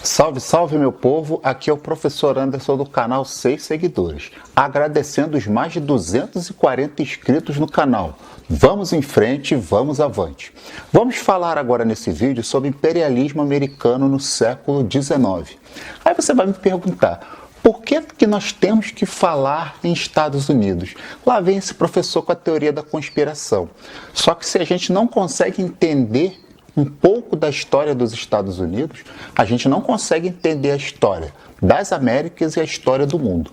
Salve, salve meu povo, aqui é o professor Anderson do canal 6 Seguidores, agradecendo os mais de 240 inscritos no canal. Vamos em frente, vamos avante. Vamos falar agora nesse vídeo sobre imperialismo americano no século XIX. Aí você vai me perguntar, por que nós temos que falar em Estados Unidos? Lá vem esse professor com a teoria da conspiração. Só que se a gente não consegue entender um pouco da história dos Estados Unidos, a gente não consegue entender a história das Américas e a história do mundo.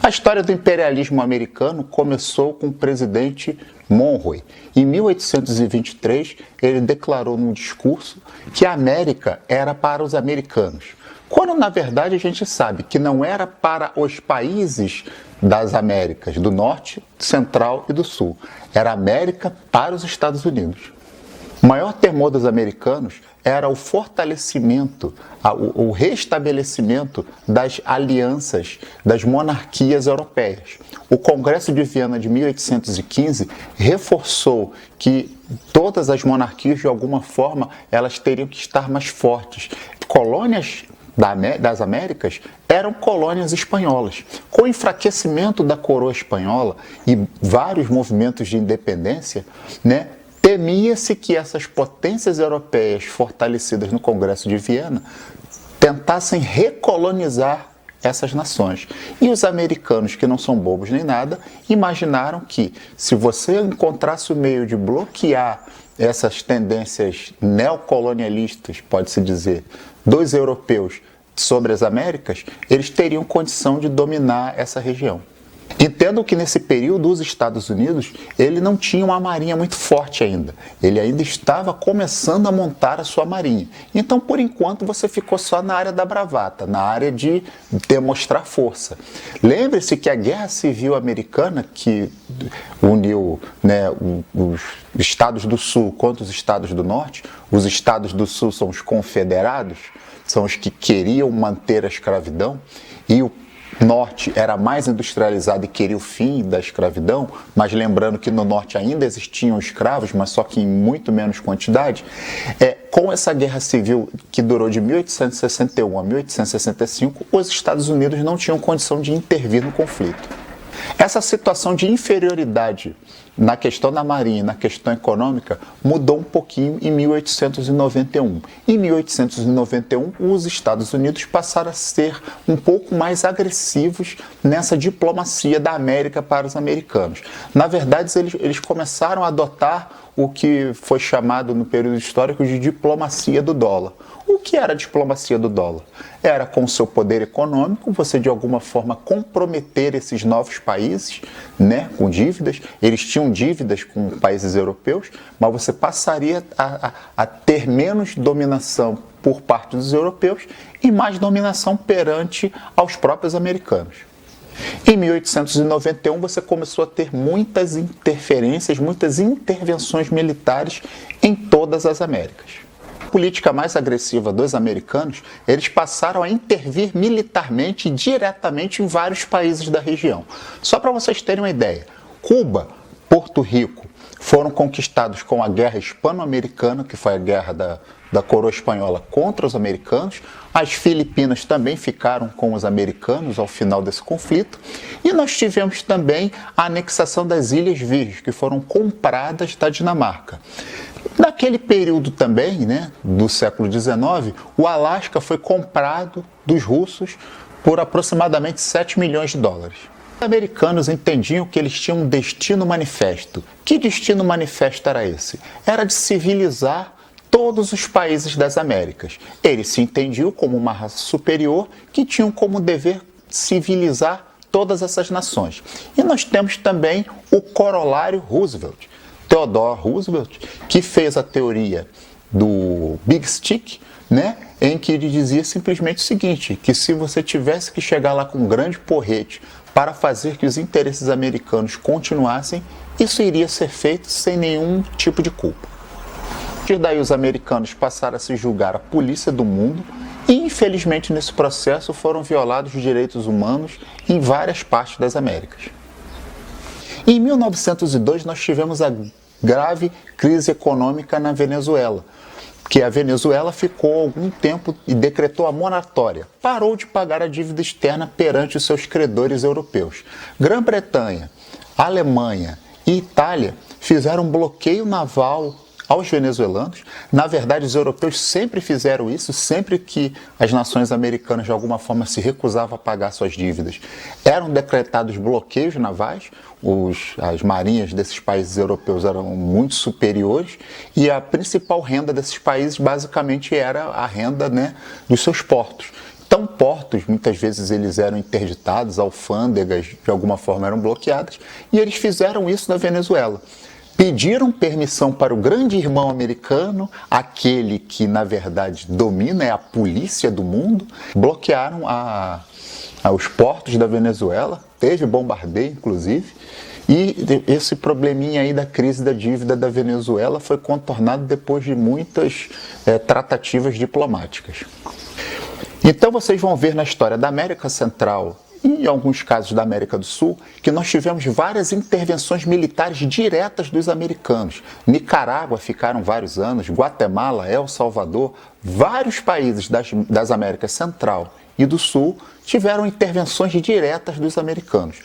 A história do imperialismo americano começou com o presidente Monroe. Em 1823, ele declarou num discurso que a América era para os americanos, quando na verdade a gente sabe que não era para os países das Américas, do Norte, Central e do Sul. Era a América para os Estados Unidos. O maior temor dos americanos era o fortalecimento, o restabelecimento das alianças das monarquias europeias. O Congresso de Viena de 1815 reforçou que todas as monarquias, de alguma forma, elas teriam que estar mais fortes. Colônias das Américas eram colônias espanholas. Com o enfraquecimento da coroa espanhola e vários movimentos de independência, temia-se que essas potências europeias fortalecidas no Congresso de Viena tentassem recolonizar essas nações. E os americanos, que não são bobos nem nada, imaginaram que se você encontrasse o meio de bloquear essas tendências neocolonialistas, pode-se dizer, dos europeus sobre as Américas, eles teriam condição de dominar essa região. Entendo que nesse período os Estados Unidos, ele não tinha uma marinha muito forte ainda. Ele ainda estava começando a montar a sua marinha. Então, por enquanto, você ficou só na área da bravata, na área de demonstrar força. Lembre-se que a Guerra Civil Americana, que uniu os Estados do Sul contra os Estados do Norte, os Estados do Sul são os confederados, são os que queriam manter a escravidão, e o Norte era mais industrializado e queria o fim da escravidão, mas lembrando que no Norte ainda existiam escravos, mas só que em muito menos quantidade. Com essa guerra civil que durou de 1861 a 1865, os Estados Unidos não tinham condição de intervir no conflito. Essa situação de inferioridade na questão da marinha e na questão econômica mudou um pouquinho em 1891. Em 1891, os Estados Unidos passaram a ser um pouco mais agressivos nessa diplomacia da América para os americanos. Na verdade, eles começaram a adotar o que foi chamado no período histórico de diplomacia do dólar. O que era a diplomacia do dólar? Era com o seu poder econômico, você de alguma forma comprometer esses novos países, com dívidas. Eles tinham dívidas com países europeus, mas você passaria a ter menos dominação por parte dos europeus e mais dominação perante aos próprios americanos. Em 1891, você começou a ter muitas interferências, muitas intervenções militares em todas as Américas. A política mais agressiva dos americanos, eles passaram a intervir militarmente e diretamente em vários países da região. Só para vocês terem uma ideia, Cuba, Porto Rico, foram conquistados com a Guerra Hispano-Americana, que foi a guerra da coroa espanhola contra os americanos. As Filipinas também ficaram com os americanos ao final desse conflito. E nós tivemos também a anexação das Ilhas Virgens, que foram compradas da Dinamarca. Naquele período também, do século XIX, o Alasca foi comprado dos russos por aproximadamente 7 milhões de dólares. Os americanos entendiam que eles tinham um destino manifesto. Que destino manifesto era esse? Era de civilizar todos os países das Américas. Eles se entendiam como uma raça superior que tinham como dever civilizar todas essas nações. E nós temos também o corolário Roosevelt, Theodore Roosevelt, que fez a teoria do Big Stick, em que ele dizia simplesmente o seguinte, que se você tivesse que chegar lá com um grande porrete para fazer que os interesses americanos continuassem, isso iria ser feito sem nenhum tipo de culpa. E daí os americanos passaram a se julgar a polícia do mundo e, infelizmente, nesse processo foram violados os direitos humanos em várias partes das Américas. Em 1902, nós tivemos a grave crise econômica na Venezuela, que a Venezuela ficou algum tempo e decretou a moratória. Parou de pagar a dívida externa perante os seus credores europeus. Grã-Bretanha, Alemanha e Itália fizeram um bloqueio naval aos venezuelanos. Na verdade, os europeus sempre fizeram isso, sempre que as nações americanas de alguma forma se recusavam a pagar suas dívidas. Eram decretados bloqueios navais, as marinhas desses países europeus eram muito superiores e a principal renda desses países basicamente era a renda, né, dos seus portos. Então, portos, muitas vezes eles eram interditados, alfândegas de alguma forma eram bloqueadas, e eles fizeram isso na Venezuela. Pediram permissão para o grande irmão americano, aquele que na verdade domina, é a polícia do mundo, bloquearam os portos da Venezuela, teve bombardeio inclusive, e esse probleminha aí da crise da dívida da Venezuela foi contornado depois de muitas tratativas diplomáticas. Então vocês vão ver na história da América Central e em alguns casos da América do Sul, que nós tivemos várias intervenções militares diretas dos americanos. Nicarágua ficaram vários anos, Guatemala, El Salvador, vários países das Américas Central e do Sul tiveram intervenções diretas dos americanos.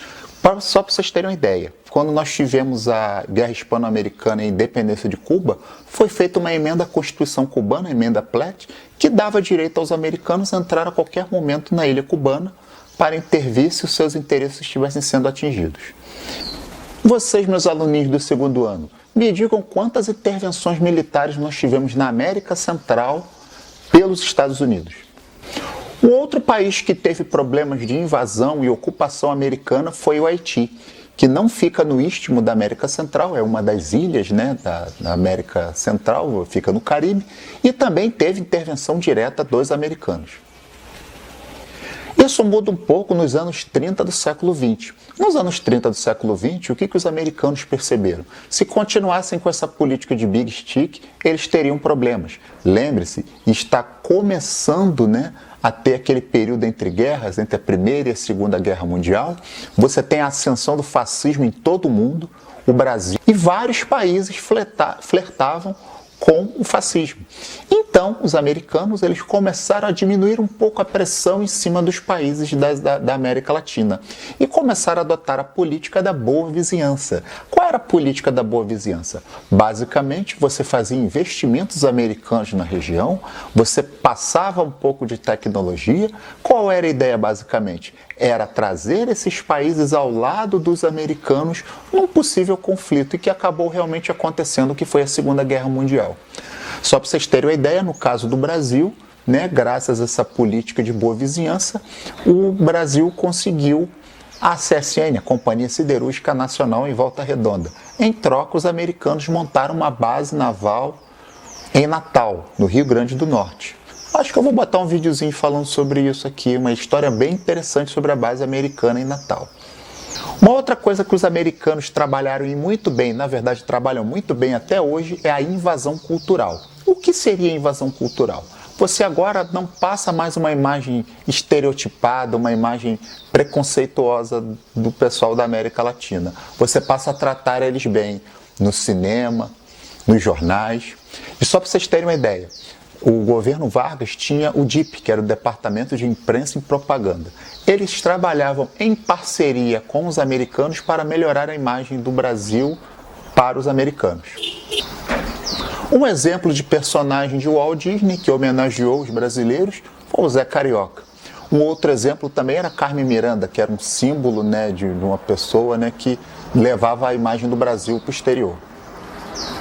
Só para vocês terem uma ideia, quando nós tivemos a Guerra Hispano-Americana e a independência de Cuba, foi feita uma emenda à Constituição cubana, a emenda Platt, que dava direito aos americanos a entrar a qualquer momento na ilha cubana para intervir se os seus interesses estivessem sendo atingidos. Vocês, meus aluninhos do segundo ano, me digam quantas intervenções militares nós tivemos na América Central pelos Estados Unidos. Um outro país que teve problemas de invasão e ocupação americana foi o Haiti, que não fica no istmo da América Central, é uma das ilhas, né, da América Central, fica no Caribe, e também teve intervenção direta dos americanos. Isso muda um pouco nos anos 30 do século XX. Nos anos 30 do século XX, o que os americanos perceberam? Se continuassem com essa política de big stick, eles teriam problemas. Lembre-se, está começando, né, a ter aquele período entre guerras, entre a Primeira e a Segunda Guerra Mundial. Você tem a ascensão do fascismo em todo o mundo, o Brasil, e vários países flertavam com o fascismo. Então, os americanos eles começaram a diminuir um pouco a pressão em cima dos países da América Latina e começaram a adotar a política da boa vizinhança. Qual era a política da boa vizinhança? Basicamente, você fazia investimentos americanos na região, você passava um pouco de tecnologia. Qual era a ideia, basicamente? Era trazer esses países ao lado dos americanos num possível conflito e que acabou realmente acontecendo, que foi a Segunda Guerra Mundial. Só para vocês terem uma ideia, no caso do Brasil, né, graças a essa política de boa vizinhança, o Brasil conseguiu a CSN, a Companhia Siderúrgica Nacional, em Volta Redonda. Em troca, os americanos montaram uma base naval em Natal, no Rio Grande do Norte. Acho que eu vou botar um videozinho falando sobre isso aqui, uma história bem interessante sobre a base americana em Natal. Uma outra coisa que os americanos trabalharam e muito bem, na verdade trabalham muito bem até hoje, é a invasão cultural. O que seria invasão cultural? Você agora não passa mais uma imagem estereotipada, uma imagem preconceituosa do pessoal da América Latina. Você passa a tratar eles bem no cinema, nos jornais. E só para vocês terem uma ideia, o governo Vargas tinha o DIP, que era o Departamento de Imprensa e Propaganda. Eles trabalhavam em parceria com os americanos para melhorar a imagem do Brasil para os americanos. Um exemplo de personagem de Walt Disney que homenageou os brasileiros foi o Zé Carioca. Um outro exemplo também era Carmen Miranda, que era um símbolo, né, de uma pessoa, né, que levava a imagem do Brasil para o exterior.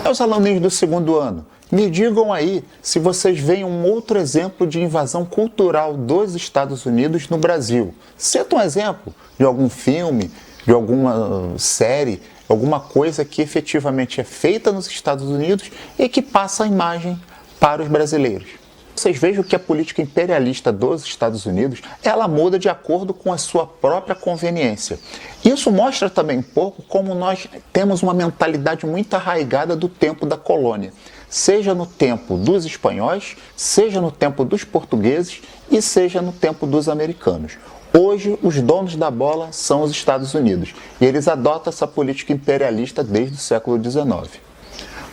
Os alunos do segundo ano, me digam aí se vocês veem um outro exemplo de invasão cultural dos Estados Unidos no Brasil. Cita um exemplo de algum filme, de alguma série, alguma coisa que efetivamente é feita nos Estados Unidos e que passa a imagem para os brasileiros. Vocês vejam que a política imperialista dos Estados Unidos, ela muda de acordo com a sua própria conveniência. Isso mostra também um pouco como nós temos uma mentalidade muito arraigada do tempo da colônia. Seja no tempo dos espanhóis, seja no tempo dos portugueses e seja no tempo dos americanos. Hoje, os donos da bola são os Estados Unidos e eles adotam essa política imperialista desde o século XIX.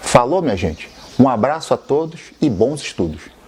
Falou, minha gente? Um abraço a todos e bons estudos!